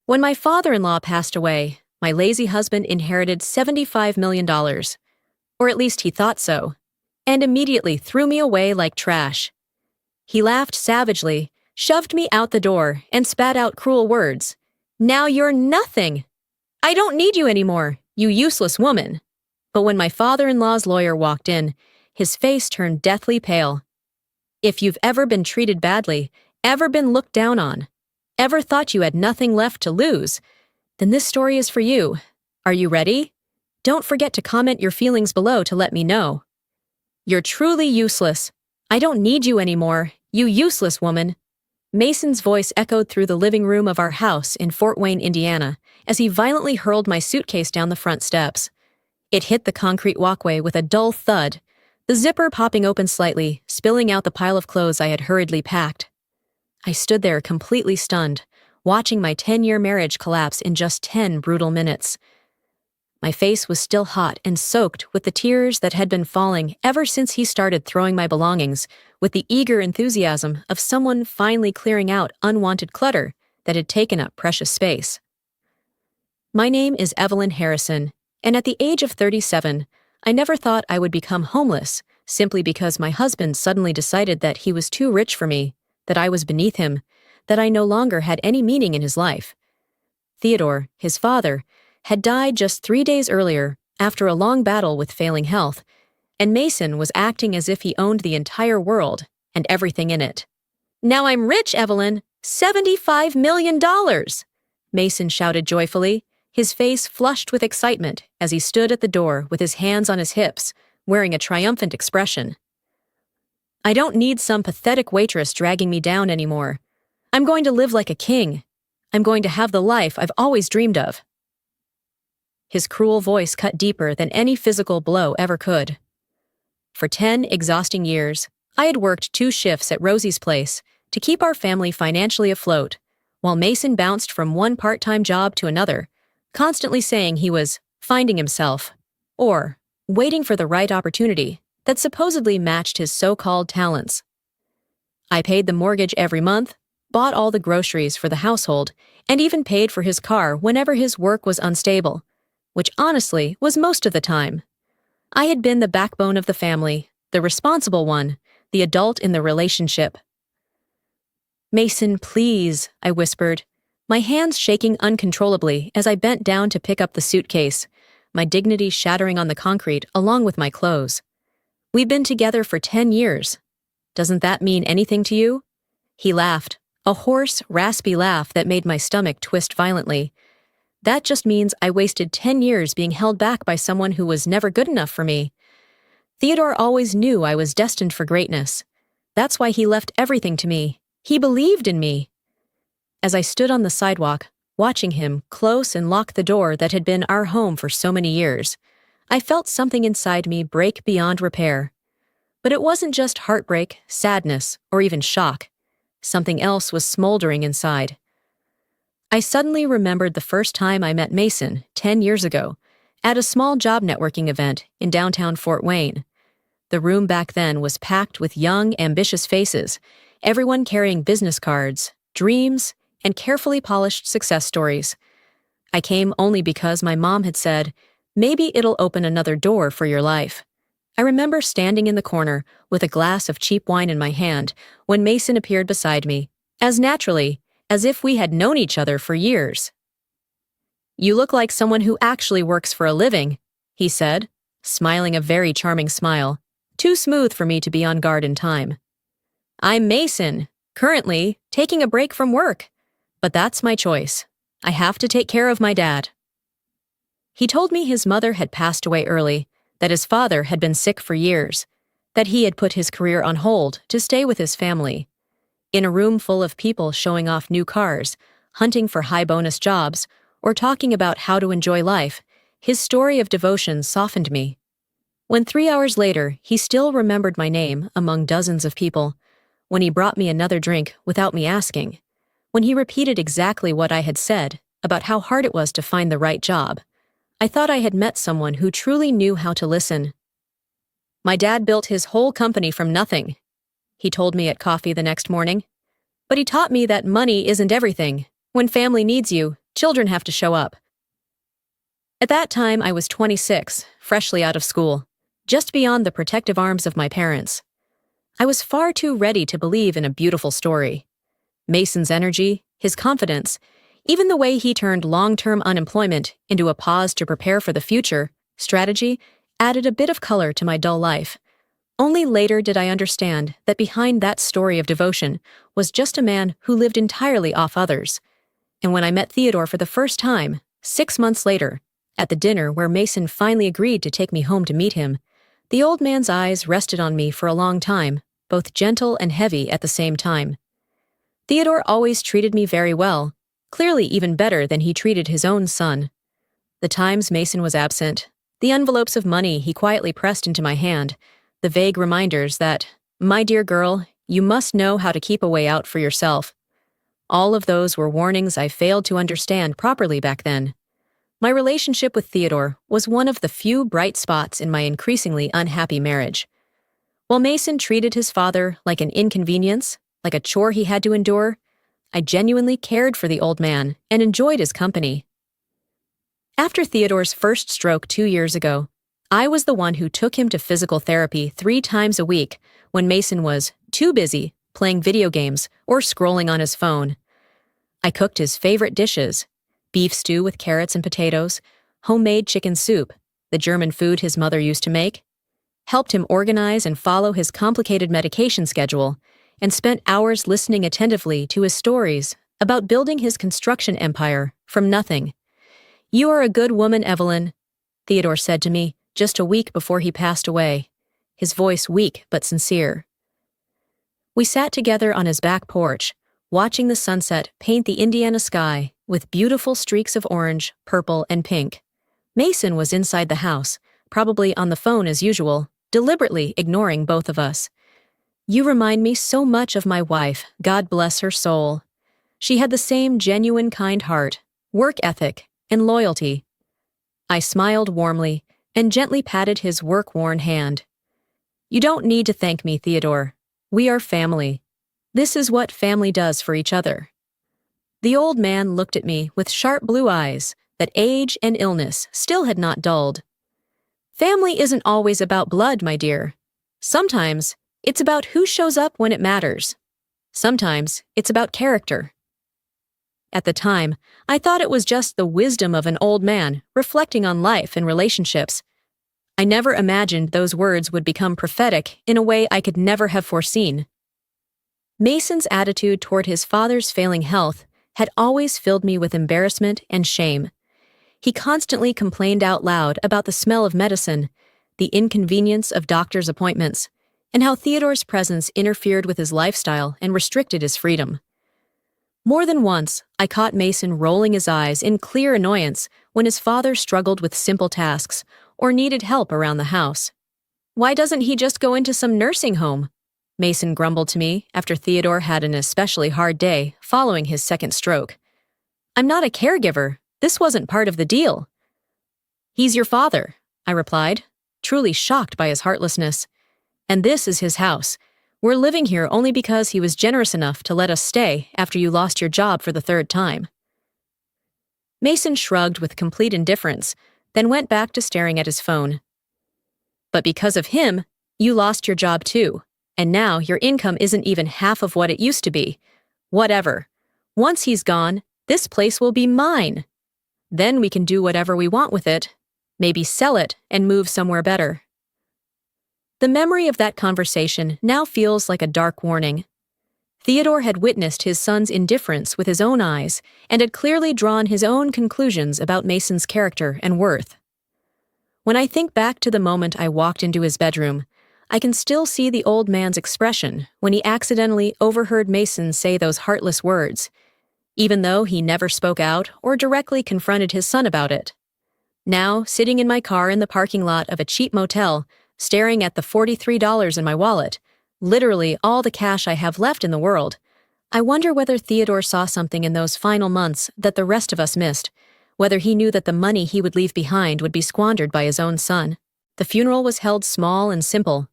When my father-in-law passed away, my lazy husband inherited $75 million, or at least he thought so, and immediately threw me away like trash. He laughed savagely, shoved me out the door, and spat out cruel words. "Now you're nothing! I don't need you anymore, you useless woman." But when my father-in-law's lawyer walked in, his face turned deathly pale. If you've ever been treated badly, ever been looked down on, ever thought you had nothing left to lose, then this story is for you. Are you ready? Don't forget to comment your feelings below to let me know. You're truly useless. I don't need you anymore, you useless woman. Mason's voice echoed through the living room of our house in Fort Wayne, Indiana, as he violently hurled my suitcase down the front steps. It hit the concrete walkway with a dull thud, the zipper popping open slightly, spilling out the pile of clothes I had hurriedly packed. I stood there completely stunned, watching my 10-year marriage collapse in just 10 brutal minutes. My face was still hot and soaked with the tears that had been falling ever since he started throwing my belongings with the eager enthusiasm of someone finally clearing out unwanted clutter that had taken up precious space. My name is Evelyn Harrison, and at the age of 37, I never thought I would become homeless simply because my husband suddenly decided that he was too rich for me, that I was beneath him, that I no longer had any meaning in his life. Theodore, his father, had died just 3 days earlier after a long battle with failing health, and Mason was acting as if he owned the entire world and everything in it. "Now I'm rich, Evelyn! $75 million! Mason shouted joyfully, his face flushed with excitement as he stood at the door with his hands on his hips, wearing a triumphant expression. "I don't need some pathetic waitress dragging me down anymore. I'm going to live like a king. I'm going to have the life I've always dreamed of." His cruel voice cut deeper than any physical blow ever could. For 10 exhausting years, I had worked 2 shifts at Rosie's place to keep our family financially afloat, while Mason bounced from one part-time job to another, constantly saying he was finding himself, or waiting for the right opportunity that supposedly matched his so-called talents. I paid the mortgage every month, bought all the groceries for the household, and even paid for his car whenever his work was unstable, which honestly was most of the time. I had been the backbone of the family, the responsible one, the adult in the relationship. "Mason, please," I whispered, my hands shaking uncontrollably as I bent down to pick up the suitcase, my dignity shattering on the concrete along with my clothes. "We've been together for 10 years. Doesn't that mean anything to you?" He laughed, a hoarse, raspy laugh that made my stomach twist violently. "That just means I wasted 10 years being held back by someone who was never good enough for me. Theodore always knew I was destined for greatness. That's why he left everything to me. He believed in me." As I stood on the sidewalk, watching him close and lock the door that had been our home for so many years, I felt something inside me break beyond repair. But it wasn't just heartbreak, sadness, or even shock. Something else was smoldering inside. I suddenly remembered the first time I met Mason 10 years ago at a small job networking event in downtown Fort Wayne. The room back then was packed with young, ambitious faces, everyone carrying business cards, dreams, and carefully polished success stories. I came only because my mom had said, "Maybe it'll open another door for your life." I remember standing in the corner with a glass of cheap wine in my hand when Mason appeared beside me, as naturally as if we had known each other for years. "You look like someone who actually works for a living," he said, smiling a very charming smile, too smooth for me to be on guard in time. "I'm Mason, currently taking a break from work, but that's my choice. I have to take care of my dad." He told me his mother had passed away early, that his father had been sick for years, that he had put his career on hold to stay with his family. In a room full of people showing off new cars, hunting for high-bonus jobs, or talking about how to enjoy life, his story of devotion softened me. When 3 hours later he still remembered my name among dozens of people, when he brought me another drink without me asking, when he repeated exactly what I had said about how hard it was to find the right job, I thought I had met someone who truly knew how to listen. "My dad built his whole company from nothing," he told me at coffee the next morning. "But he taught me that money isn't everything. When family needs you, Children have to show up. At that time, I was 26, freshly out of school, just beyond the protective arms of my parents. I was far too ready to believe in a beautiful story. Mason's energy, his confidence, even the way he turned long-term unemployment into a pause to prepare for the future, strategy, added a bit of color to my dull life. Only later did I understand that behind that story of devotion was just a man who lived entirely off others. And when I met Theodore for the first time, 6 months later, at the dinner where Mason finally agreed to take me home to meet him, the old man's eyes rested on me for a long time, both gentle and heavy at the same time. Theodore always treated me very well, clearly even better than he treated his own son. The times Mason was absent, the envelopes of money he quietly pressed into my hand, the vague reminders that, my dear girl, you must know how to keep a way out for yourself. All of those were warnings I failed to understand properly back then. My relationship with Theodore was one of the few bright spots in my increasingly unhappy marriage. While Mason treated his father like an inconvenience, like a chore he had to endure, I genuinely cared for the old man and enjoyed his company. After Theodore's first stroke 2 years ago, I was the one who took him to physical therapy 3 times a week when Mason was too busy playing video games or scrolling on his phone. I cooked his favorite dishes: beef stew with carrots and potatoes, homemade chicken soup, the German food his mother used to make, helped him organize and follow his complicated medication schedule, and spent hours listening attentively to his stories about building his construction empire from nothing. "You are a good woman, Evelyn," Theodore said to me just a week before he passed away, his voice weak but sincere. We sat together on his back porch, watching the sunset paint the Indiana sky with beautiful streaks of orange, purple, and pink. Mason was inside the house, probably on the phone as usual, deliberately ignoring both of us. "You remind me so much of my wife, God bless her soul. She had the same genuine kind heart, work ethic, and loyalty." I smiled warmly and gently patted his work-worn hand. "You don't need to thank me, Theodore. We are family. This is what family does for each other." The old man looked at me with sharp blue eyes that age and illness still had not dulled. "Family isn't always about blood, my dear. Sometimes it's about who shows up when it matters. Sometimes it's about character." At the time, I thought it was just the wisdom of an old man reflecting on life and relationships. I never imagined those words would become prophetic in a way I could never have foreseen. Mason's attitude toward his father's failing health had always filled me with embarrassment and shame. He constantly complained out loud about the smell of medicine, the inconvenience of doctor's appointments, and how Theodore's presence interfered with his lifestyle and restricted his freedom. More than once, I caught Mason rolling his eyes in clear annoyance when his father struggled with simple tasks or needed help around the house. "Why doesn't he just go into some nursing home?" Mason grumbled to me after Theodore had an especially hard day following his second stroke. "I'm not a caregiver. This wasn't part of the deal." "He's your father," I replied, truly shocked by his heartlessness. "And this is his house. We're living here only because he was generous enough to let us stay after you lost your job for the 3rd time." Mason shrugged with complete indifference, then went back to staring at his phone. "But because of him, you lost your job too, and now your income isn't even half of what it used to be. Whatever. Once he's gone, this place will be mine. Then we can do whatever we want with it, maybe sell it and move somewhere better." The memory of that conversation now feels like a dark warning. Theodore had witnessed his son's indifference with his own eyes and had clearly drawn his own conclusions about Mason's character and worth. When I think back to the moment I walked into his bedroom, I can still see the old man's expression when he accidentally overheard Mason say those heartless words, even though he never spoke out or directly confronted his son about it. Now, sitting in my car in the parking lot of a cheap motel, staring at the $43 in my wallet, literally all the cash I have left in the world, I wonder whether Theodore saw something in those final months that the rest of us missed, whether he knew that the money he would leave behind would be squandered by his own son. The funeral was held small and simple.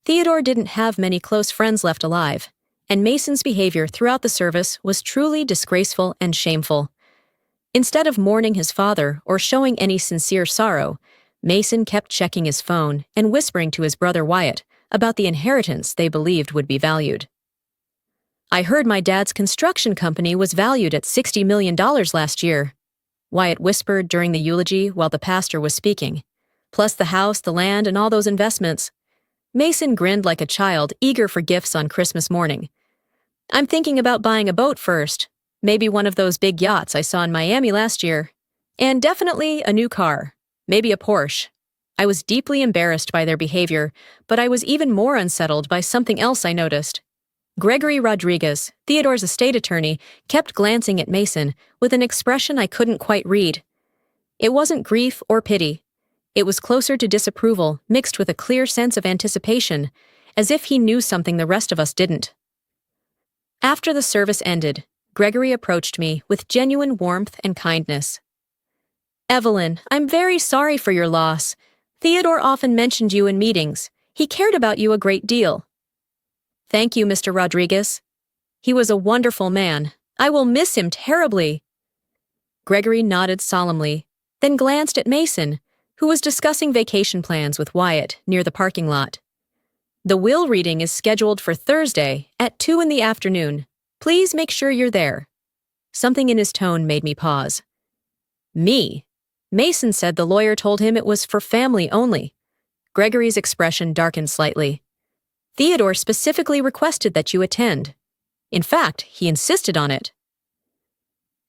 Theodore didn't have many close friends left alive, and Mason's behavior throughout the service was truly disgraceful and shameful. Instead of mourning his father or showing any sincere sorrow, Mason kept checking his phone and whispering to his brother Wyatt about the inheritance they believed would be valued. "I heard my dad's construction company was valued at $60 million last year," Wyatt whispered during the eulogy while the pastor was speaking. "Plus the house, the land, and all those investments." Mason grinned like a child eager for gifts on Christmas morning. "I'm thinking about buying a boat first. Maybe one of those big yachts I saw in Miami last year. And definitely a new car. Maybe a Porsche." I was deeply embarrassed by their behavior, but I was even more unsettled by something else I noticed. Gregory Rodriguez, Theodore's estate attorney, kept glancing at Mason with an expression I couldn't quite read. It wasn't grief or pity. It was closer to disapproval, mixed with a clear sense of anticipation, as if he knew something the rest of us didn't. After the service ended, Gregory approached me with genuine warmth and kindness. "Evelyn, I'm very sorry for your loss. Theodore often mentioned you in meetings. He cared about you a great deal." "Thank you, Mr. Rodriguez. He was a wonderful man. I will miss him terribly." Gregory nodded solemnly, then glanced at Mason, who was discussing vacation plans with Wyatt near the parking lot. "The will reading is scheduled for Thursday at 2 p.m. Please make sure you're there." Something in his tone made me pause. "Me?" Mason said the lawyer told him it was for family only. Gregory's expression darkened slightly. "Theodore specifically requested that you attend. In fact, he insisted on it."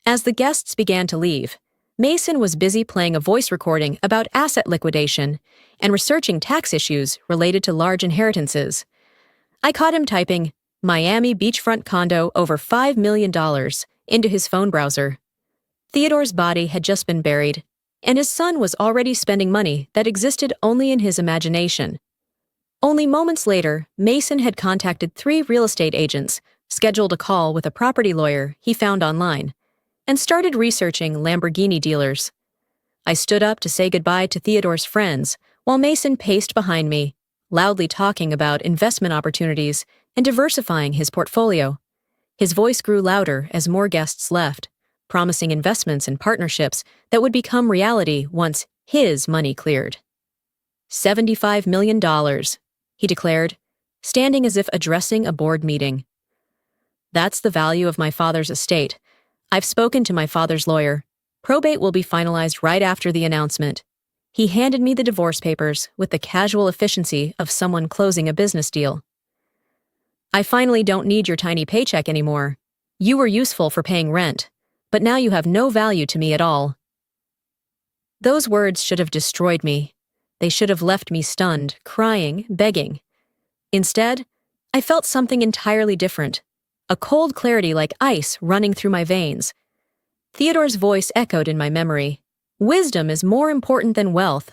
As the guests began to leave, Mason was busy playing a voice recording about asset liquidation and researching tax issues related to large inheritances. I caught him typing, "Miami beachfront condo over $5 million, into his phone browser. Theodore's body had just been buried, and his son was already spending money that existed only in his imagination. Only moments later, Mason had contacted 3 real estate agents, scheduled a call with a property lawyer he found online, and started researching Lamborghini dealers. I stood up to say goodbye to Theodore's friends while Mason paced behind me, loudly talking about investment opportunities and diversifying his portfolio. His voice grew louder as more guests left, promising investments and partnerships that would become reality once his money cleared. $75 million, he declared, standing as if addressing a board meeting. "That's the value of my father's estate. I've spoken to my father's lawyer. Probate will be finalized right after the announcement." He handed me the divorce papers with the casual efficiency of someone closing a business deal. "I finally don't need your tiny paycheck anymore. You were useful for paying rent, but now you have no value to me at all." Those words should have destroyed me. They should have left me stunned, crying, begging. Instead, I felt something entirely different, a cold clarity like ice running through my veins. Theodore's voice echoed in my memory. "Wisdom is more important than wealth."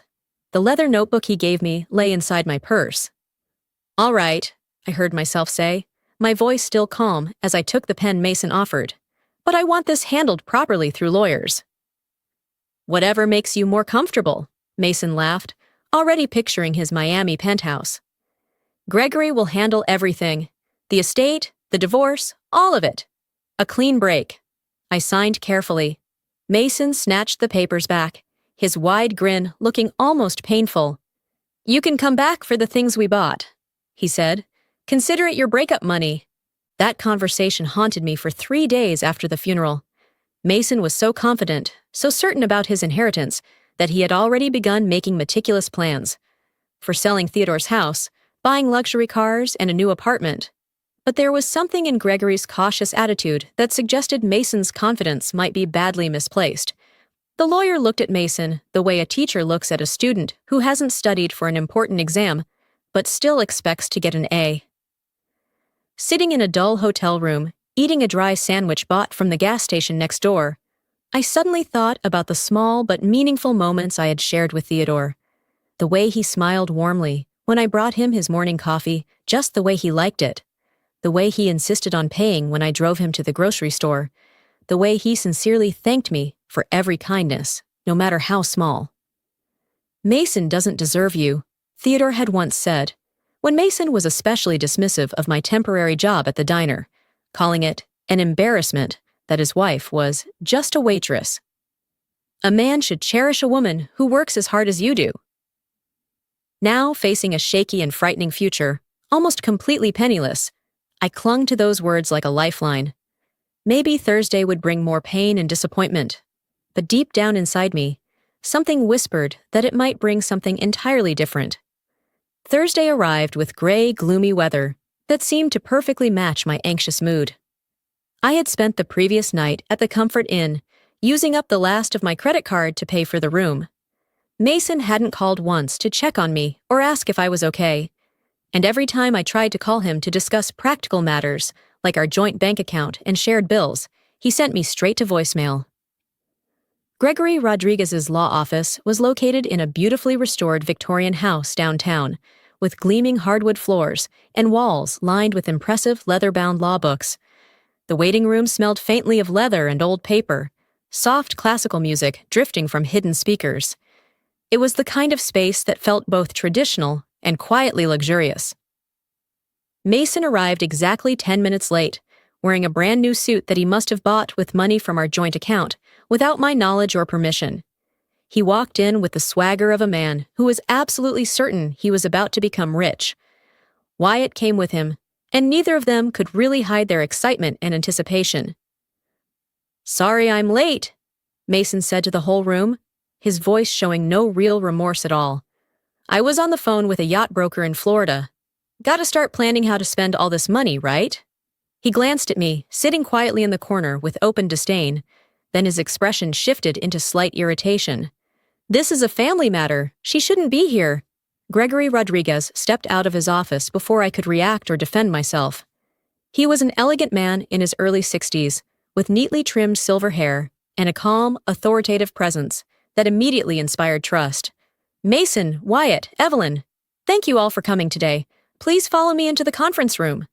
The leather notebook he gave me lay inside my purse. "All right," I heard myself say, my voice still calm as I took the pen Mason offered. "But I want this handled properly through lawyers." "Whatever makes you more comfortable," Mason laughed, already picturing his Miami penthouse. "Gregory will handle everything. The estate, the divorce, all of it. A clean break." I signed carefully. Mason snatched the papers back, his wide grin looking almost painful. "You can come back for the things we bought," he said. "Consider it your breakup money." That conversation haunted me for 3 days after the funeral. Mason was so confident, so certain about his inheritance, that he had already begun making meticulous plans. For selling Theodore's house, buying luxury cars, and a new apartment. But there was something in Gregory's cautious attitude that suggested Mason's confidence might be badly misplaced. The lawyer looked at Mason the way a teacher looks at a student who hasn't studied for an important exam, but still expects to get an A. Sitting in a dull hotel room, eating a dry sandwich bought from the gas station next door, I suddenly thought about the small but meaningful moments I had shared with Theodore. The way he smiled warmly when I brought him his morning coffee just the way he liked it. The way he insisted on paying when I drove him to the grocery store. The way he sincerely thanked me for every kindness, no matter how small. "Mason doesn't deserve you," Theodore had once said, when Mason was especially dismissive of my temporary job at the diner, calling it an embarrassment that his wife was just a waitress. A man should cherish a woman who works as hard as you do. Now, facing a shaky and frightening future, almost completely penniless, I clung to those words like a lifeline. Maybe Thursday would bring more pain and disappointment. But deep down inside me, something whispered that it might bring something entirely different. Thursday arrived with gray, gloomy weather that seemed to perfectly match my anxious mood. I had spent the previous night at the Comfort Inn, using up the last of my credit card to pay for the room. Mason hadn't called once to check on me or ask if I was okay, and every time I tried to call him to discuss practical matters, like our joint bank account and shared bills, he sent me straight to voicemail. Gregory Rodriguez's law office was located in a beautifully restored Victorian house downtown, with gleaming hardwood floors and walls lined with impressive leather-bound law books. The waiting room smelled faintly of leather and old paper, soft classical music drifting from hidden speakers. It was the kind of space that felt both traditional and quietly luxurious. Mason arrived exactly 10 minutes late, wearing a brand new suit that he must have bought with money from our joint account, without my knowledge or permission. He walked in with the swagger of a man who was absolutely certain he was about to become rich. Wyatt came with him, and neither of them could really hide their excitement and anticipation. "Sorry I'm late," Mason said to the whole room, his voice showing no real remorse at all. "I was on the phone with a yacht broker in Florida. Gotta start planning how to spend all this money, right?" He glanced at me, sitting quietly in the corner with open disdain. Then his expression shifted into slight irritation. "This is a family matter. She shouldn't be here." Gregory Rodriguez stepped out of his office before I could react or defend myself. He was an elegant man in his early 60s, with neatly trimmed silver hair and a calm, authoritative presence that immediately inspired trust. "Mason, Wyatt, Evelyn, thank you all for coming today. Please follow me into the conference room."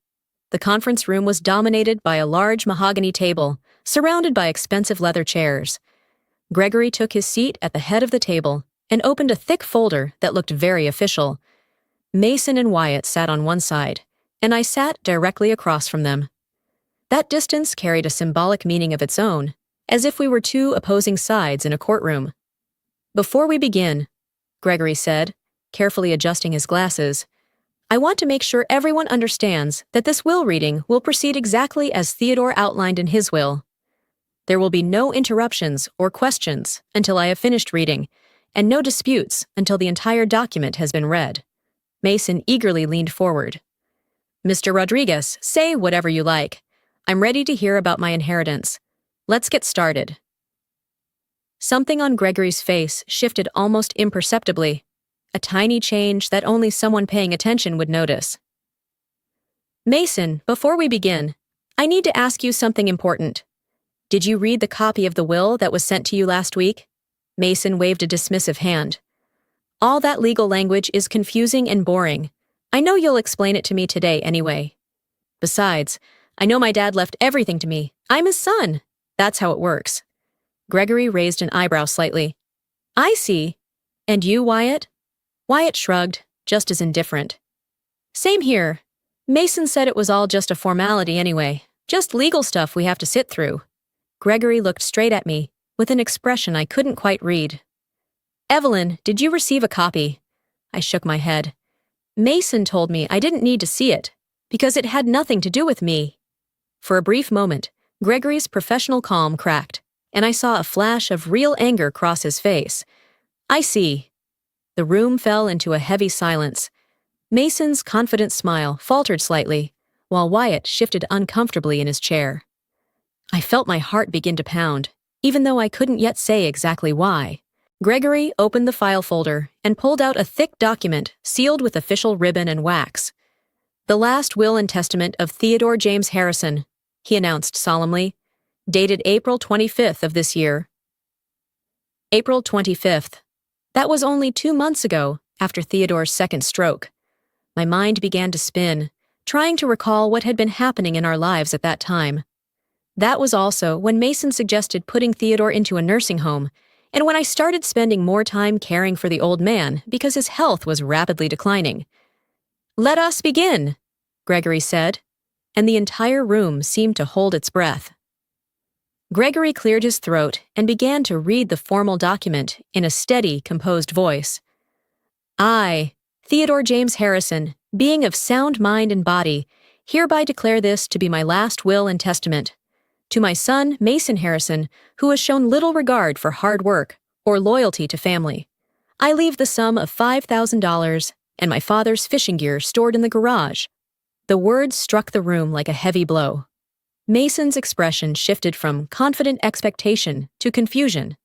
The conference room was dominated by a large mahogany table, surrounded by expensive leather chairs. Gregory took his seat at the head of the table and opened a thick folder that looked very official. Mason and Wyatt sat on one side, and I sat directly across from them. That distance carried a symbolic meaning of its own, as if we were two opposing sides in a courtroom. "Before we begin," Gregory said, carefully adjusting his glasses, "I want to make sure everyone understands that this will reading will proceed exactly as Theodore outlined in his will. There will be no interruptions or questions until I have finished reading, and no disputes until the entire document has been read." Mason eagerly leaned forward. "Mr. Rodriguez, say whatever you like. I'm ready to hear about my inheritance. Let's get started." Something on Gregory's face shifted almost imperceptibly, a tiny change that only someone paying attention would notice. "Mason, before we begin, I need to ask you something important. Did you read the copy of the will that was sent to you last week?" Mason waved a dismissive hand. "All that legal language is confusing and boring. I know you'll explain it to me today anyway. Besides, I know my dad left everything to me. I'm his son. That's how it works." Gregory raised an eyebrow slightly. "I see. And you, Wyatt?" Wyatt shrugged, just as indifferent. "Same here. Mason said it was all just a formality anyway, just legal stuff we have to sit through." Gregory looked straight at me, with an expression I couldn't quite read. "Evelyn, did you receive a copy?" I shook my head. "Mason told me I didn't need to see it, because it had nothing to do with me." For a brief moment, Gregory's professional calm cracked, and I saw a flash of real anger cross his face. "I see." The room fell into a heavy silence. Mason's confident smile faltered slightly, while Wyatt shifted uncomfortably in his chair. I felt my heart begin to pound, even though I couldn't yet say exactly why. Gregory opened the file folder and pulled out a thick document sealed with official ribbon and wax. "The last will and testament of Theodore James Harrison," he announced solemnly, "dated April 25th of this year." April 25th. That was only 2 months ago, after Theodore's second stroke. My mind began to spin, trying to recall what had been happening in our lives at that time. That was also when Mason suggested putting Theodore into a nursing home, and when I started spending more time caring for the old man because his health was rapidly declining. "Let us begin," Gregory said, and the entire room seemed to hold its breath. Gregory cleared his throat and began to read the formal document in a steady, composed voice. I, Theodore James Harrison, being of sound mind and body, hereby declare this to be my last will and testament. To my son, Mason Harrison, who has shown little regard for hard work or loyalty to family, I leave the sum of $5,000 and my father's fishing gear stored in the garage. The words struck the room like a heavy blow. Mason's expression shifted from confident expectation to confusion,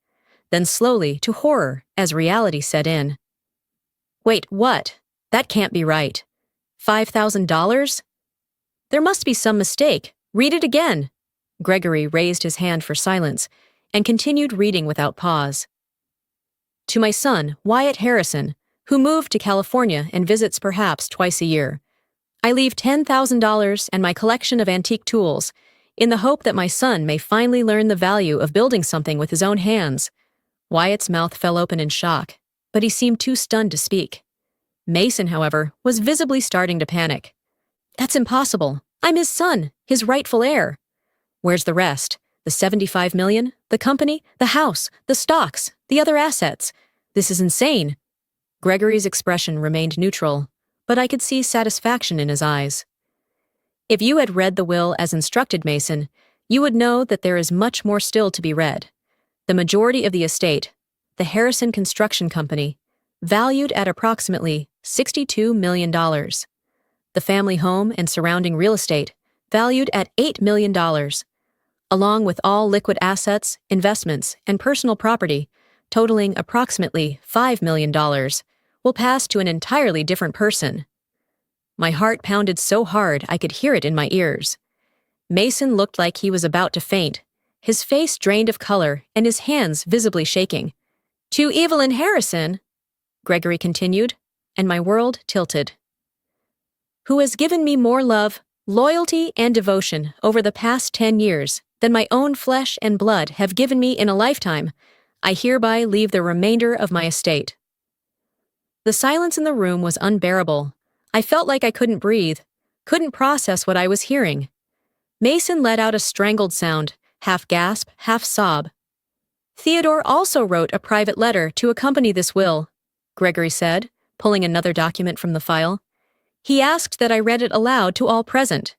then slowly to horror as reality set in. Wait, what? That can't be right. $5,000? There must be some mistake. Read it again. Gregory raised his hand for silence and continued reading without pause. To my son, Wyatt Harrison, who moved to California and visits perhaps twice a year, I leave $10,000 and my collection of antique tools in the hope that my son may finally learn the value of building something with his own hands. Wyatt's mouth fell open in shock, but he seemed too stunned to speak. Mason, however, was visibly starting to panic. That's impossible. I'm his son, his rightful heir. Where's the rest? The $75 million? The company? The house? The stocks? The other assets? This is insane. Gregory's expression remained neutral, but I could see satisfaction in his eyes. If you had read the will as instructed, Mason, you would know that there is much more still to be read. The majority of the estate, the Harrison Construction Company, valued at approximately $62 million. The family home and surrounding real estate, valued at $8 million, along with all liquid assets, investments, and personal property, totaling approximately $5 million, will pass to an entirely different person. My heart pounded so hard I could hear it in my ears. Mason looked like he was about to faint, his face drained of color and his hands visibly shaking. To Evelyn Harrison, Gregory continued, and my world tilted. Who has given me more love, loyalty, and devotion over the past 10 years than my own flesh and blood have given me in a lifetime, I hereby leave the remainder of my estate. The silence in the room was unbearable. I felt like I couldn't breathe, couldn't process what I was hearing. Mason let out a strangled sound, half gasp, half sob. Theodore also wrote a private letter to accompany this will, Gregory said, pulling another document from the file. He asked that I read it aloud to all present.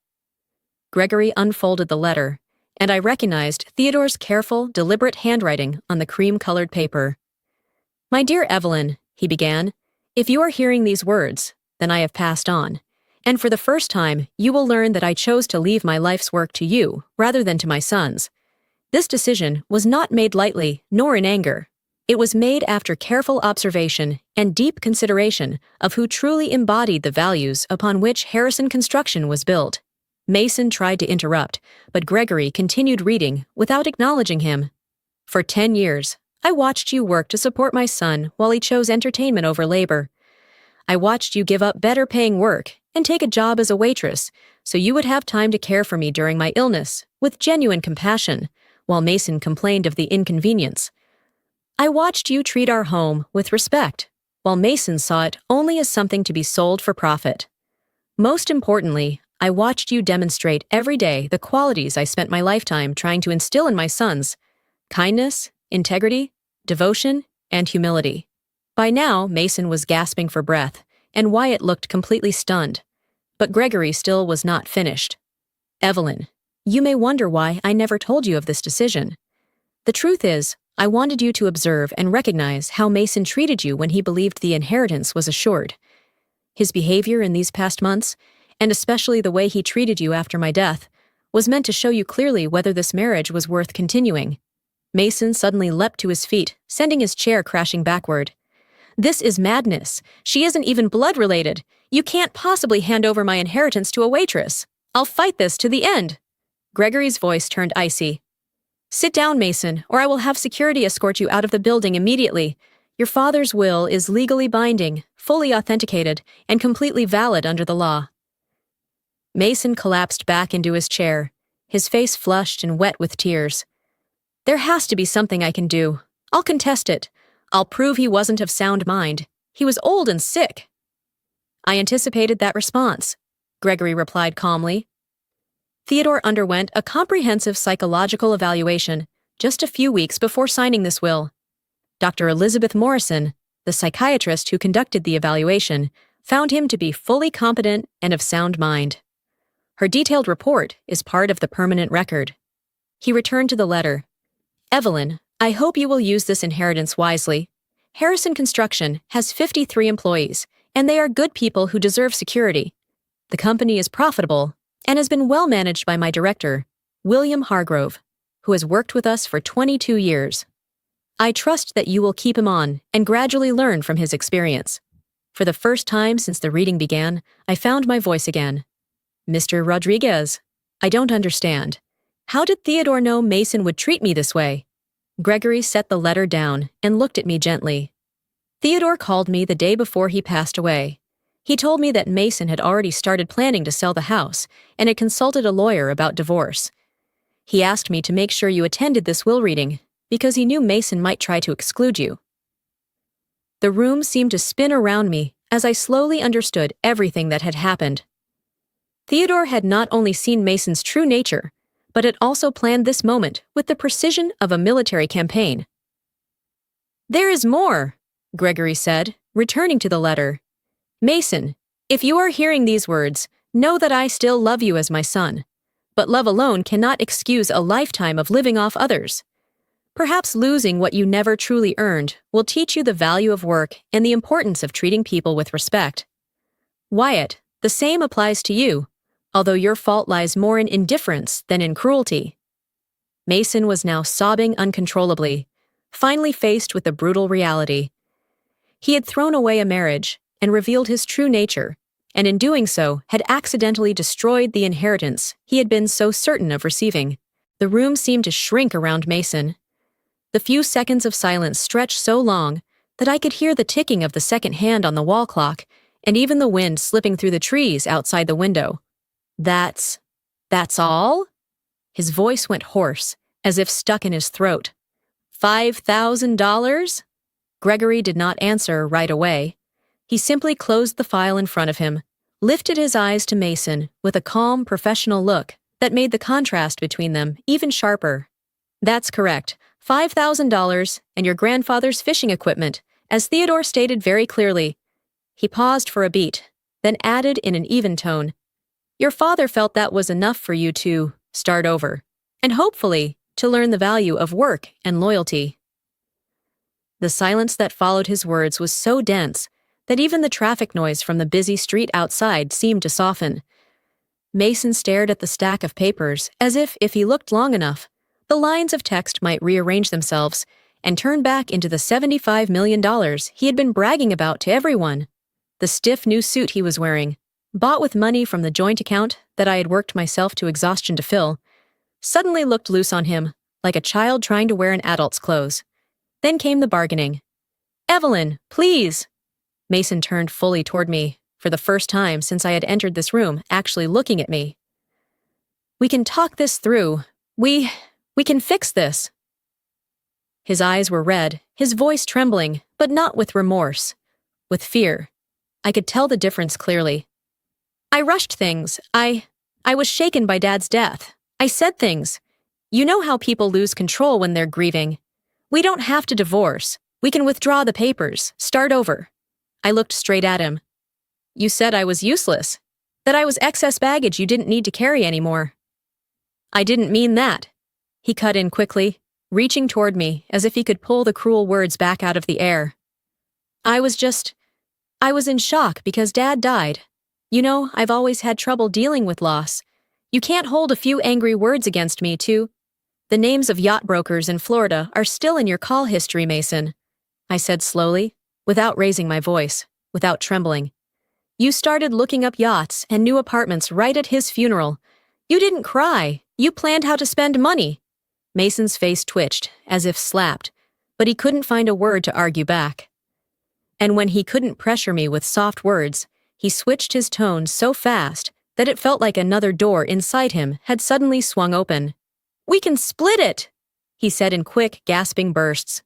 Gregory unfolded the letter, and I recognized Theodore's careful, deliberate handwriting on the cream-colored paper. My dear Evelyn, he began, if you are hearing these words, then I have passed on, and for the first time you will learn that I chose to leave my life's work to you rather than to my son's. This decision was not made lightly nor in anger. It was made after careful observation and deep consideration of who truly embodied the values upon which Harrison Construction was built. Mason tried to interrupt, but Gregory continued reading without acknowledging him. For 10 years, I watched you work to support my son while he chose entertainment over labor. I watched you give up better-paying work and take a job as a waitress so you would have time to care for me during my illness with genuine compassion, while Mason complained of the inconvenience. I watched you treat our home with respect, while Mason saw it only as something to be sold for profit. Most importantly, I watched you demonstrate every day the qualities I spent my lifetime trying to instill in my sons: kindness, integrity, devotion, and humility. By now, Mason was gasping for breath, and Wyatt looked completely stunned. But Gregory still was not finished. Evelyn, you may wonder why I never told you of this decision. The truth is, I wanted you to observe and recognize how Mason treated you when he believed the inheritance was assured. His behavior in these past months, and especially the way he treated you after my death, was meant to show you clearly whether this marriage was worth continuing. Mason suddenly leapt to his feet, sending his chair crashing backward. This is madness. She isn't even blood-related. You can't possibly hand over my inheritance to a waitress. I'll fight this to the end. Gregory's voice turned icy. Sit down, Mason, or I will have security escort you out of the building immediately. Your father's will is legally binding, fully authenticated, and completely valid under the law. Mason collapsed back into his chair, his face flushed and wet with tears. There has to be something I can do. I'll contest it. I'll prove he wasn't of sound mind. He was old and sick. I anticipated that response, Gregory replied calmly. Theodore underwent a comprehensive psychological evaluation just a few weeks before signing this will. Dr. Elizabeth Morrison, the psychiatrist who conducted the evaluation, found him to be fully competent and of sound mind. Her detailed report is part of the permanent record. He returned to the letter. Evelyn, I hope you will use this inheritance wisely. Harrison Construction has 53 employees, and they are good people who deserve security. The company is profitable and has been well managed by my director, William Hargrove, who has worked with us for 22 years. I trust that you will keep him on and gradually learn from his experience. For the first time since the reading began, I found my voice again. Mr. Rodriguez, I don't understand. How did Theodore know Mason would treat me this way? Gregory set the letter down and looked at me gently. Theodore called me the day before he passed away. He told me that Mason had already started planning to sell the house and had consulted a lawyer about divorce. He asked me to make sure you attended this will reading because he knew Mason might try to exclude you. The room seemed to spin around me as I slowly understood everything that had happened. Theodore had not only seen Mason's true nature, but had also planned this moment with the precision of a military campaign. There is more, Gregory said, returning to the letter. Mason, if you are hearing these words, know that I still love you as my son. But love alone cannot excuse a lifetime of living off others. Perhaps losing what you never truly earned will teach you the value of work and the importance of treating people with respect. Wyatt, the same applies to you, although your fault lies more in indifference than in cruelty. Mason was now sobbing uncontrollably, finally faced with the brutal reality. He had thrown away a marriage and revealed his true nature, and in doing so had accidentally destroyed the inheritance he had been so certain of receiving. The room seemed to shrink around Mason. The few seconds of silence stretched so long that I could hear the ticking of the second hand on the wall clock and even the wind slipping through the trees outside the window. That's all? His voice went hoarse, as if stuck in his throat. $5,000? Gregory did not answer right away. He simply closed the file in front of him, lifted his eyes to Mason with a calm, professional look that made the contrast between them even sharper. That's correct, $5,000 and your grandfather's fishing equipment, as Theodore stated very clearly. He paused for a beat, then added in an even tone, Your father felt that was enough for you to start over, and hopefully to learn the value of work and loyalty. The silence that followed his words was so dense that even the traffic noise from the busy street outside seemed to soften. Mason stared at the stack of papers as if he looked long enough, the lines of text might rearrange themselves and turn back into the $75 million he had been bragging about to everyone. The stiff new suit he was wearing, bought with money from the joint account that I had worked myself to exhaustion to fill, suddenly looked loose on him, like a child trying to wear an adult's clothes. Then came the bargaining. Evelyn, please! Mason turned fully toward me, for the first time since I had entered this room, actually looking at me. We can talk this through. We can fix this. His eyes were red, his voice trembling, but not with remorse, with fear. I could tell the difference clearly. I rushed things. I was shaken by Dad's death. I said things. You know how people lose control when they're grieving. We don't have to divorce. We can withdraw the papers, start over. I looked straight at him. You said I was useless, that I was excess baggage you didn't need to carry anymore. I didn't mean that. He cut in quickly, reaching toward me as if he could pull the cruel words back out of the air. I was in shock because Dad died. You know, I've always had trouble dealing with loss. You can't hold a few angry words against me, too. The names of yacht brokers in Florida are still in your call history, Mason, I said slowly, without raising my voice, without trembling. You started looking up yachts and new apartments right at his funeral. You didn't cry. You planned how to spend money. Mason's face twitched, as if slapped, but he couldn't find a word to argue back. And when he couldn't pressure me with soft words, he switched his tone so fast that it felt like another door inside him had suddenly swung open. We can split it, he said in quick, gasping bursts.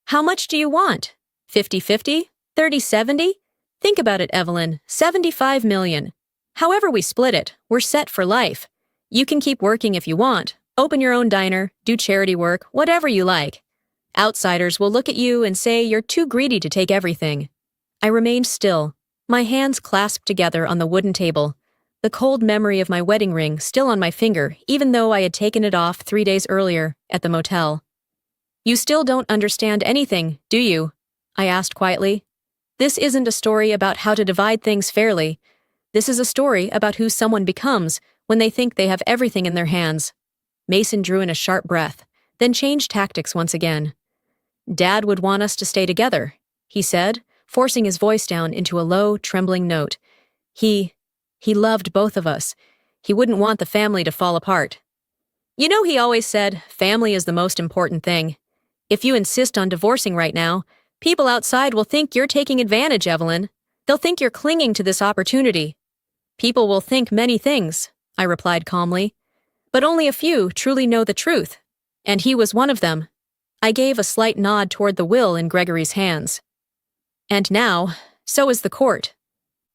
How much do you want? 50-50? 30-70? Think about it, Evelyn. $75 million. However we split it, we're set for life. You can keep working if you want, open your own diner, do charity work, whatever you like. Outsiders will look at you and say you're too greedy to take everything. I remained still, my hands clasped together on the wooden table, the cold memory of my wedding ring still on my finger, even though I had taken it off 3 days earlier at the motel. You still don't understand anything, do you? I asked quietly. This isn't a story about how to divide things fairly. This is a story about who someone becomes when they think they have everything in their hands. Mason drew in a sharp breath, then changed tactics once again. Dad would want us to stay together, he said, forcing his voice down into a low, trembling note. He loved both of us. He wouldn't want the family to fall apart. You know, he always said, family is the most important thing. If you insist on divorcing right now, people outside will think you're taking advantage, Evelyn. They'll think you're clinging to this opportunity. People will think many things, I replied calmly. But only a few truly know the truth. And he was one of them. I gave a slight nod toward the will in Gregory's hands. And now, so is the court.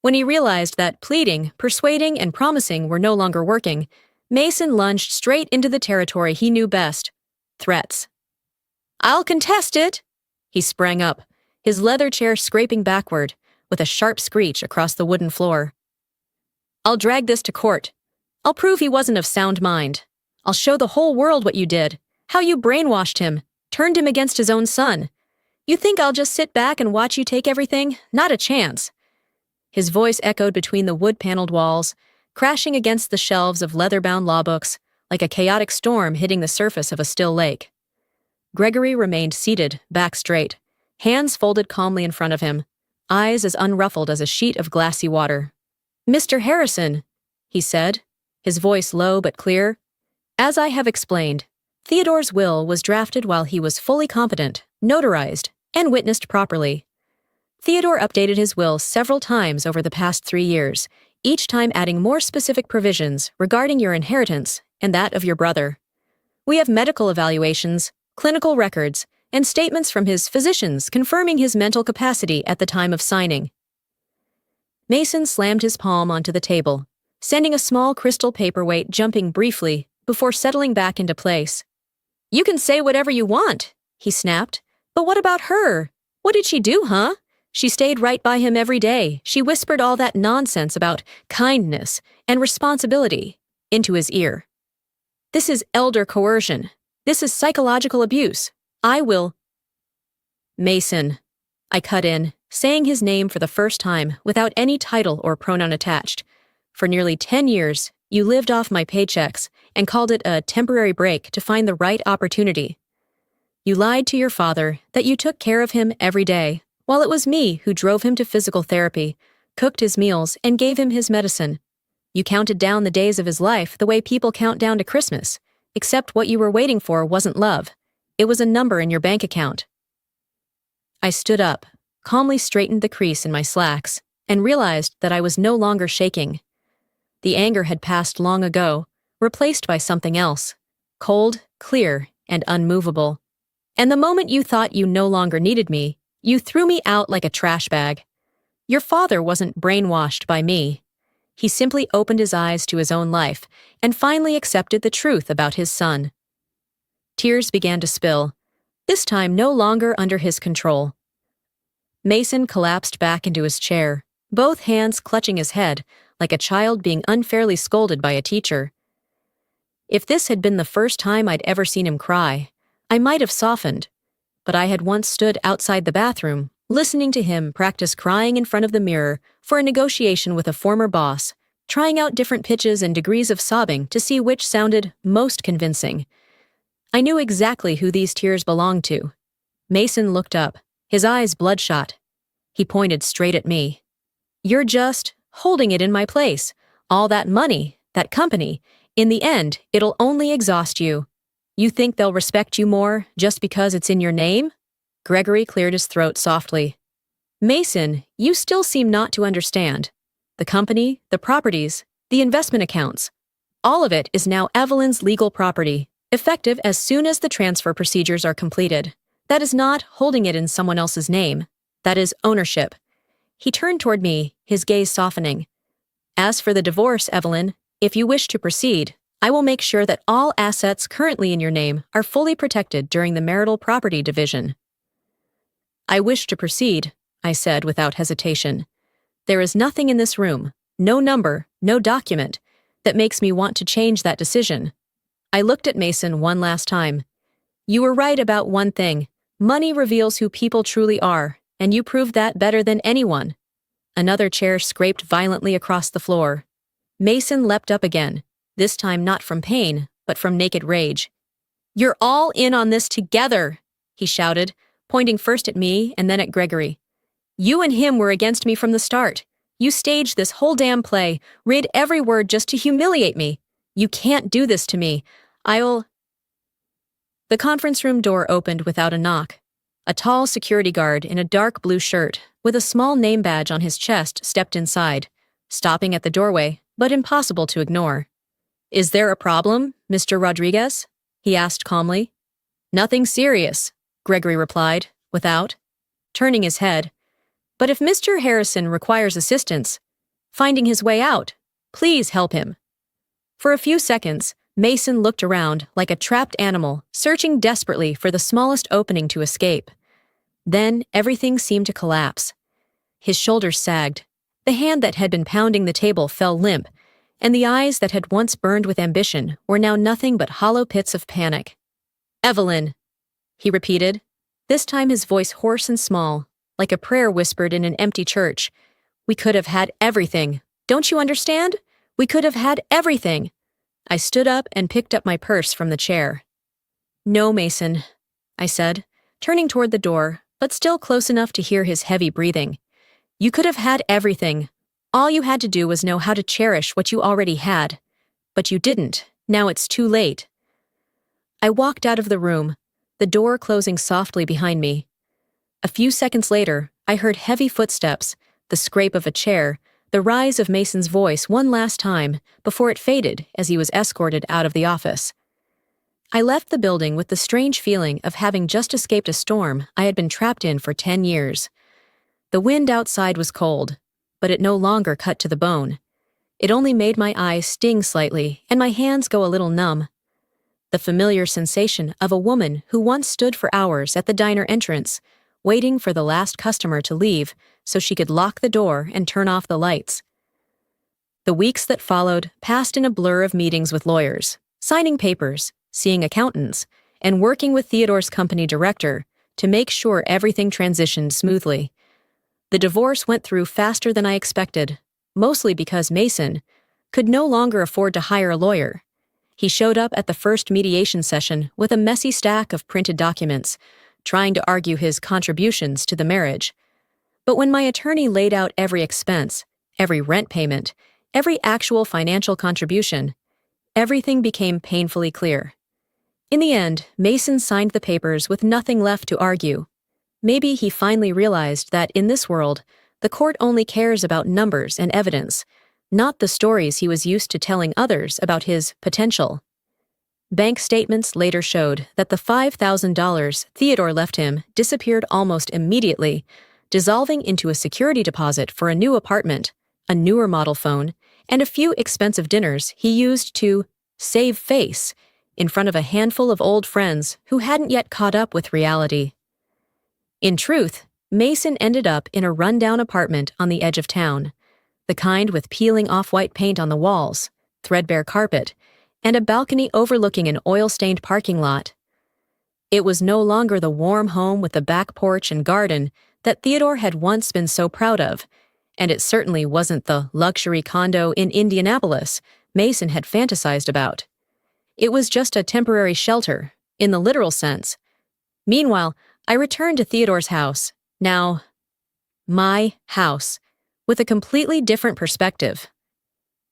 When he realized that pleading, persuading, and promising were no longer working, Mason lunged straight into the territory he knew best: threats. I'll contest it! He sprang up, his leather chair scraping backward, with a sharp screech across the wooden floor. I'll drag this to court. I'll prove he wasn't of sound mind. I'll show the whole world what you did, how you brainwashed him, turned him against his own son. You think I'll just sit back and watch you take everything? Not a chance. His voice echoed between the wood-paneled walls, crashing against the shelves of leather-bound law books, like a chaotic storm hitting the surface of a still lake. Gregory remained seated, back straight, hands folded calmly in front of him, eyes as unruffled as a sheet of glassy water. Mr. Harrison, he said, his voice low but clear. As I have explained, Theodore's will was drafted while he was fully competent, notarized, and witnessed properly. Theodore updated his will several times over the past 3 years, each time adding more specific provisions regarding your inheritance and that of your brother. We have medical evaluations, clinical records, and statements from his physicians confirming his mental capacity at the time of signing. Mason slammed his palm onto the table, sending a small crystal paperweight jumping briefly before settling back into place. You can say whatever you want, he snapped. But what about her? What did she do, huh? She stayed right by him every day. She whispered all that nonsense about kindness and responsibility into his ear. This is elder coercion. This is psychological abuse. I will... Mason, I cut in, saying his name for the first time without any title or pronoun attached. For nearly 10 years, you lived off my paychecks and called it a temporary break to find the right opportunity. You lied to your father that you took care of him every day, while it was me who drove him to physical therapy, cooked his meals, and gave him his medicine. You counted down the days of his life the way people count down to Christmas, except what you were waiting for wasn't love. It was a number in your bank account. I stood up, calmly straightened the crease in my slacks, and realized that I was no longer shaking. The anger had passed long ago, replaced by something else, cold, clear, and unmovable. And the moment you thought you no longer needed me, you threw me out like a trash bag. Your father wasn't brainwashed by me. He simply opened his eyes to his own life and finally accepted the truth about his son. Tears began to spill, this time no longer under his control. Mason collapsed back into his chair, both hands clutching his head like a child being unfairly scolded by a teacher. If this had been the first time I'd ever seen him cry, I might have softened, but I had once stood outside the bathroom, listening to him practice crying in front of the mirror for a negotiation with a former boss, trying out different pitches and degrees of sobbing to see which sounded most convincing. I knew exactly who these tears belonged to. Mason looked up, his eyes bloodshot. He pointed straight at me. You're just holding it in my place. All that money, that company, in the end, it'll only exhaust you. You think they'll respect you more just because it's in your name? Gregory cleared his throat softly. Mason, you still seem not to understand. The company, the properties, the investment accounts, all of it is now Evelyn's legal property, effective as soon as the transfer procedures are completed. That is not holding it in someone else's name. That is ownership. He turned toward me, his gaze softening. As for the divorce, Evelyn, if you wish to proceed, I will make sure that all assets currently in your name are fully protected during the marital property division. I wish to proceed, I said without hesitation. There is nothing in this room, no number, no document, that makes me want to change that decision. I looked at Mason one last time. You were right about one thing. Money reveals who people truly are, and you proved that better than anyone. Another chair scraped violently across the floor. Mason leapt up again, this time not from pain, but from naked rage. You're all in on this together, he shouted, pointing first at me and then at Gregory. You and him were against me from the start. You staged this whole damn play, read every word just to humiliate me. You can't do this to me. The conference room door opened without a knock. A tall security guard in a dark blue shirt, with a small name badge on his chest, stepped inside, stopping at the doorway, but impossible to ignore. Is there a problem, Mr. Rodriguez? He asked calmly. Nothing serious, Gregory replied, without turning his head. But if Mr. Harrison requires assistance, finding his way out, please help him. For a few seconds, Mason looked around like a trapped animal, searching desperately for the smallest opening to escape. Then everything seemed to collapse. His shoulders sagged, the hand that had been pounding the table fell limp, and the eyes that had once burned with ambition were now nothing but hollow pits of panic. Evelyn, he repeated, this time his voice hoarse and small, like a prayer whispered in an empty church. We could have had everything. Don't you understand? We could have had everything. I stood up and picked up my purse from the chair. No, Mason, I said, turning toward the door, but still close enough to hear his heavy breathing. You could have had everything. All you had to do was know how to cherish what you already had. But you didn't. Now it's too late. I walked out of the room, the door closing softly behind me. A few seconds later, I heard heavy footsteps, the scrape of a chair, the rise of Mason's voice one last time before it faded as he was escorted out of the office. I left the building with the strange feeling of having just escaped a storm I had been trapped in for 10 years. The wind outside was cold, but it no longer cut to the bone. It only made my eyes sting slightly and my hands go a little numb. The familiar sensation of a woman who once stood for hours at the diner entrance, waiting for the last customer to leave so she could lock the door and turn off the lights. The weeks that followed passed in a blur of meetings with lawyers, signing papers, seeing accountants, and working with Theodore's company director to make sure everything transitioned smoothly. The divorce went through faster than I expected, mostly because Mason could no longer afford to hire a lawyer. He showed up at the first mediation session with a messy stack of printed documents, trying to argue his contributions to the marriage. But when my attorney laid out every expense, every rent payment, every actual financial contribution, everything became painfully clear. In the end, Mason signed the papers with nothing left to argue. Maybe he finally realized that in this world, the court only cares about numbers and evidence, not the stories he was used to telling others about his potential. Bank statements later showed that the $5,000 Theodore left him disappeared almost immediately, dissolving into a security deposit for a new apartment, a newer model phone, and a few expensive dinners he used to save face in front of a handful of old friends who hadn't yet caught up with reality. In truth, Mason ended up in a rundown apartment on the edge of town, the kind with peeling off-white paint on the walls, threadbare carpet, and a balcony overlooking an oil-stained parking lot. It was no longer the warm home with the back porch and garden that Theodore had once been so proud of, and it certainly wasn't the luxury condo in Indianapolis Mason had fantasized about. It was just a temporary shelter, in the literal sense. Meanwhile, I returned to Theodore's house, now my house, with a completely different perspective.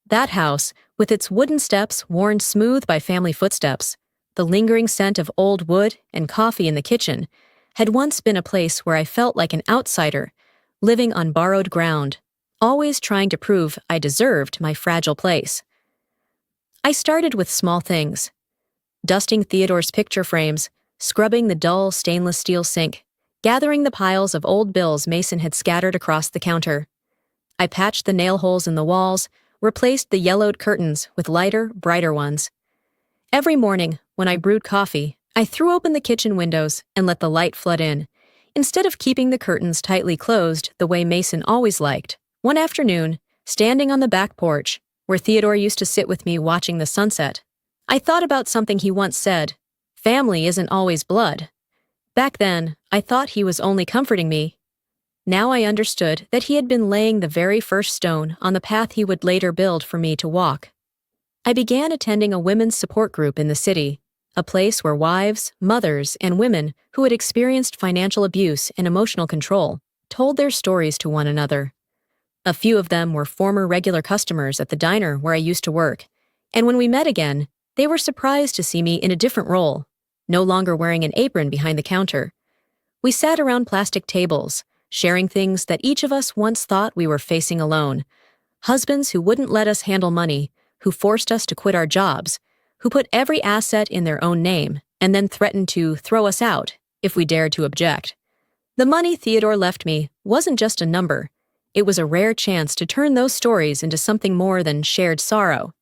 That house, with its wooden steps worn smooth by family footsteps, the lingering scent of old wood and coffee in the kitchen, had once been a place where I felt like an outsider, living on borrowed ground, always trying to prove I deserved my fragile place. I started with small things: dusting Theodore's picture frames, scrubbing the dull stainless steel sink, gathering the piles of old bills Mason had scattered across the counter. I patched the nail holes in the walls, replaced the yellowed curtains with lighter, brighter ones, Every morning, when I brewed coffee, I threw open the kitchen windows and let the light flood in, instead of keeping the curtains tightly closed the way Mason always liked. One afternoon, standing on the back porch, where Theodore used to sit with me watching the sunset, I thought about something he once said: "Family isn't always blood." Back then, I thought he was only comforting me. Now I understood that he had been laying the very first stone on the path he would later build for me to walk. I began attending a women's support group in the city, a place where wives, mothers, and women who had experienced financial abuse and emotional control told their stories to one another. A few of them were former regular customers at the diner where I used to work, and when we met again, they were surprised to see me in a different role, no longer wearing an apron behind the counter. We sat around plastic tables, sharing things that each of us once thought we were facing alone: husbands who wouldn't let us handle money, who forced us to quit our jobs, who put every asset in their own name, and then threatened to throw us out if we dared to object. The money Theodore left me wasn't just a number. It was a rare chance to turn those stories into something more than shared sorrow.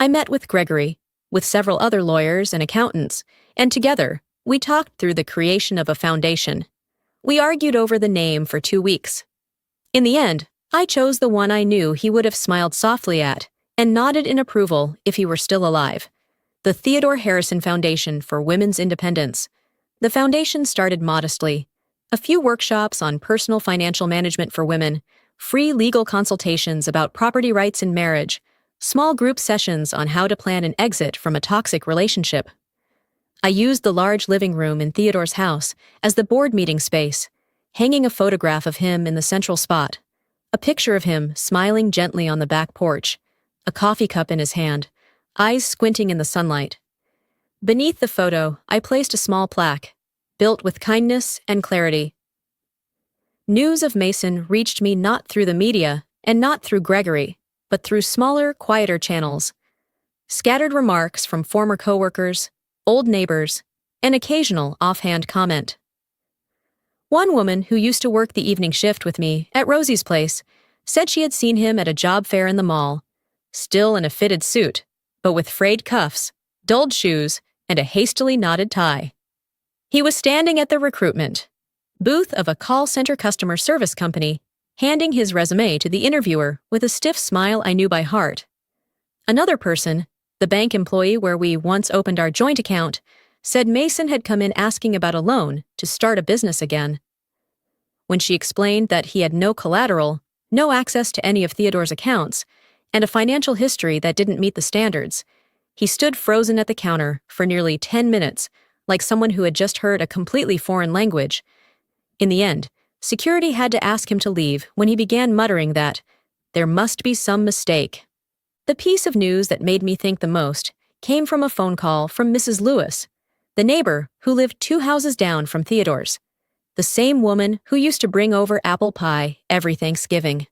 I met with Gregory, with several other lawyers and accountants, and together, we talked through the creation of a foundation. We argued over the name for 2 weeks. In the end, I chose the one I knew he would have smiled softly at and nodded in approval if he were still alive: the Theodore Harrison Foundation for Women's Independence. The foundation started modestly: a few workshops on personal financial management for women, free legal consultations about property rights in marriage, small group sessions on how to plan an exit from a toxic relationship. I used the large living room in Theodore's house as the board meeting space, hanging a photograph of him in the central spot, a picture of him smiling gently on the back porch, a coffee cup in his hand, eyes squinting in the sunlight. Beneath the photo, I placed a small plaque, built with kindness and clarity. News of Mason reached me not through the media and not through Gregory, but through smaller, quieter channels. Scattered remarks from former coworkers, old neighbors, an occasional offhand comment. One woman who used to work the evening shift with me at Rosie's place said she had seen him at a job fair in the mall, still in a fitted suit, but with frayed cuffs, dulled shoes, and a hastily knotted tie. He was standing at the recruitment booth of a call center customer service company, handing his resume to the interviewer with a stiff smile I knew by heart. Another person, the bank employee where we once opened our joint account, said Mason had come in asking about a loan to start a business again. When she explained that he had no collateral, no access to any of Theodore's accounts, and a financial history that didn't meet the standards, he stood frozen at the counter for nearly 10 minutes, like someone who had just heard a completely foreign language. In the end, security had to ask him to leave when he began muttering that there must be some mistake. The piece of news that made me think the most came from a phone call from Mrs. Lewis, the neighbor who lived 2 houses down from Theodore's, the same woman who used to bring over apple pie every Thanksgiving.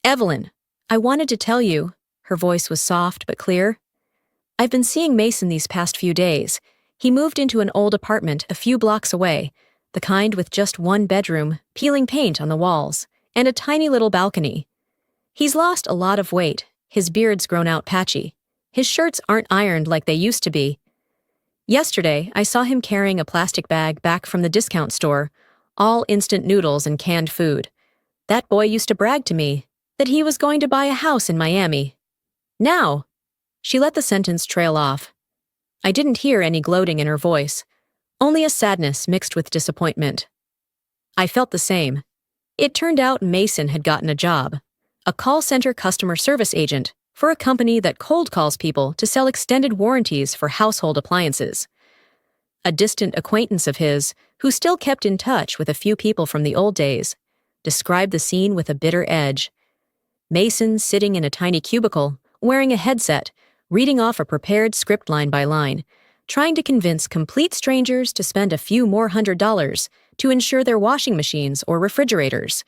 "Evelyn, I wanted to tell you," her voice was soft but clear. "I've been seeing Mason these past few days. He moved into an old apartment a few blocks away, the kind with just one bedroom, peeling paint on the walls, and a tiny little balcony. He's lost a lot of weight, his beard's grown out patchy, his shirts aren't ironed like they used to be. Yesterday, I saw him carrying a plastic bag back from the discount store, all instant noodles and canned food. That boy used to brag to me that he was going to buy a house in Miami. Now," she let the sentence trail off. I didn't hear any gloating in her voice, only a sadness mixed with disappointment. I felt the same. It turned out Mason had gotten a job, a call center customer service agent for a company that cold calls people to sell extended warranties for household appliances. A distant acquaintance of his, who still kept in touch with a few people from the old days, described the scene with a bitter edge. Mason sitting in a tiny cubicle, wearing a headset, reading off a prepared script line by line, trying to convince complete strangers to spend a few more $100s to insure their washing machines or refrigerators.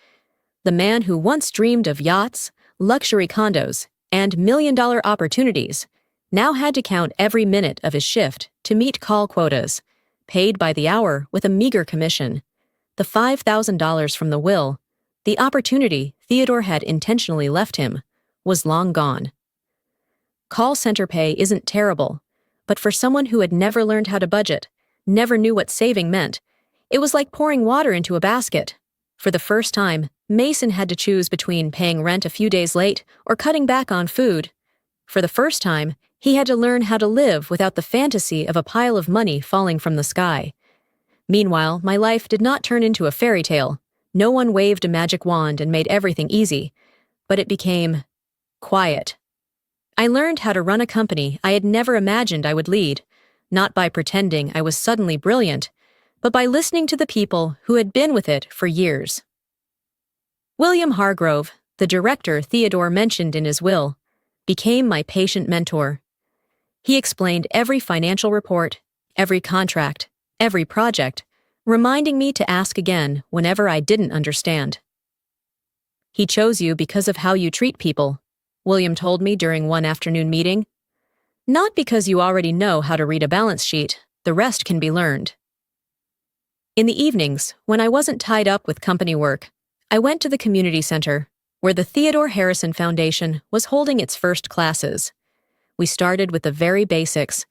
The man who once dreamed of yachts, luxury condos, and million-dollar opportunities now had to count every minute of his shift to meet call quotas, paid by the hour with a meager commission. The $5,000 from the will, the opportunity Theodore had intentionally left him, was long gone. Call center pay isn't terrible, but for someone who had never learned how to budget, never knew what saving meant, it was like pouring water into a basket. For the first time, Mason had to choose between paying rent a few days late or cutting back on food. For the first time, he had to learn how to live without the fantasy of a pile of money falling from the sky. Meanwhile, my life did not turn into a fairy tale. No one waved a magic wand and made everything easy, but it became quiet. I learned how to run a company I had never imagined I would lead, not by pretending I was suddenly brilliant, but by listening to the people who had been with it for years. William Hargrove, the director Theodore mentioned in his will, became my patient mentor. He explained every financial report, every contract, every project, reminding me to ask again whenever I didn't understand. "He chose you because of how you treat people," William told me during one afternoon meeting. "Not because you already know how to read a balance sheet, the rest can be learned." In the evenings, when I wasn't tied up with company work, I went to the community center, where the Theodore Harrison Foundation was holding its first classes. We started with the very basics: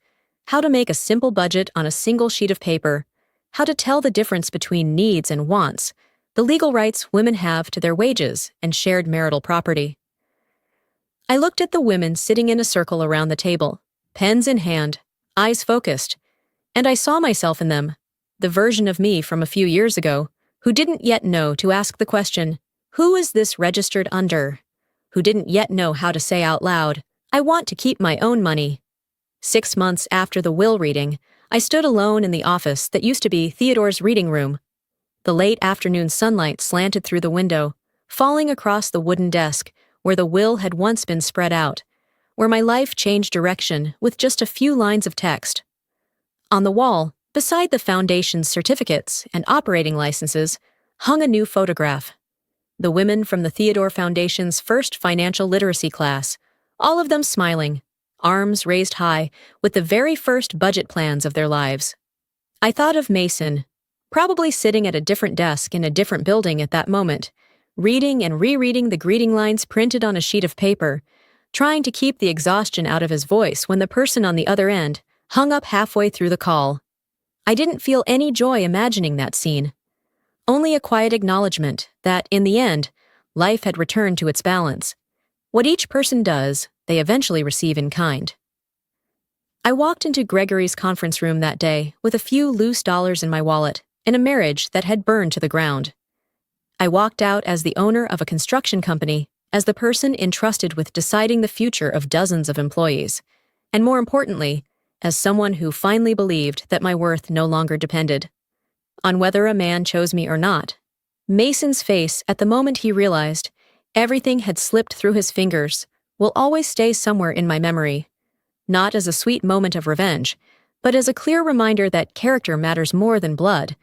how to make a simple budget on a single sheet of paper, how to tell the difference between needs and wants, the legal rights women have to their wages and shared marital property. I looked at the women sitting in a circle around the table, pens in hand, eyes focused, and I saw myself in them, the version of me from a few years ago, who didn't yet know to ask the question, "Who is this registered under?" Who didn't yet know how to say out loud, "I want to keep my own money." 6 months after the will reading, I stood alone in the office that used to be Theodore's reading room. The late afternoon sunlight slanted through the window, falling across the wooden desk where the will had once been spread out, where my life changed direction with just a few lines of text. On the wall, beside the foundation's certificates and operating licenses, hung a new photograph. The women from the Theodore Foundation's first financial literacy class, all of them smiling, arms raised high, with the very first budget plans of their lives. I thought of Mason, probably sitting at a different desk in a different building at that moment, reading and rereading the greeting lines printed on a sheet of paper, trying to keep the exhaustion out of his voice when the person on the other end hung up halfway through the call. I didn't feel any joy imagining that scene. Only a quiet acknowledgement that, in the end, life had returned to its balance. What each person does, they eventually receive in kind. I walked into Gregory's conference room that day with a few loose dollars in my wallet and a marriage that had burned to the ground. I walked out as the owner of a construction company, as the person entrusted with deciding the future of dozens of employees, and more importantly, as someone who finally believed that my worth no longer depended on whether a man chose me or not. Mason's face at the moment he realized everything had slipped through his fingers will always stay somewhere in my memory, not as a sweet moment of revenge, but as a clear reminder that character matters more than blood,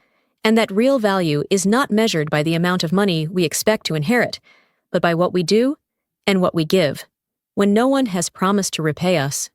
and that real value is not measured by the amount of money we expect to inherit, but by what we do and what we give, when no one has promised to repay us.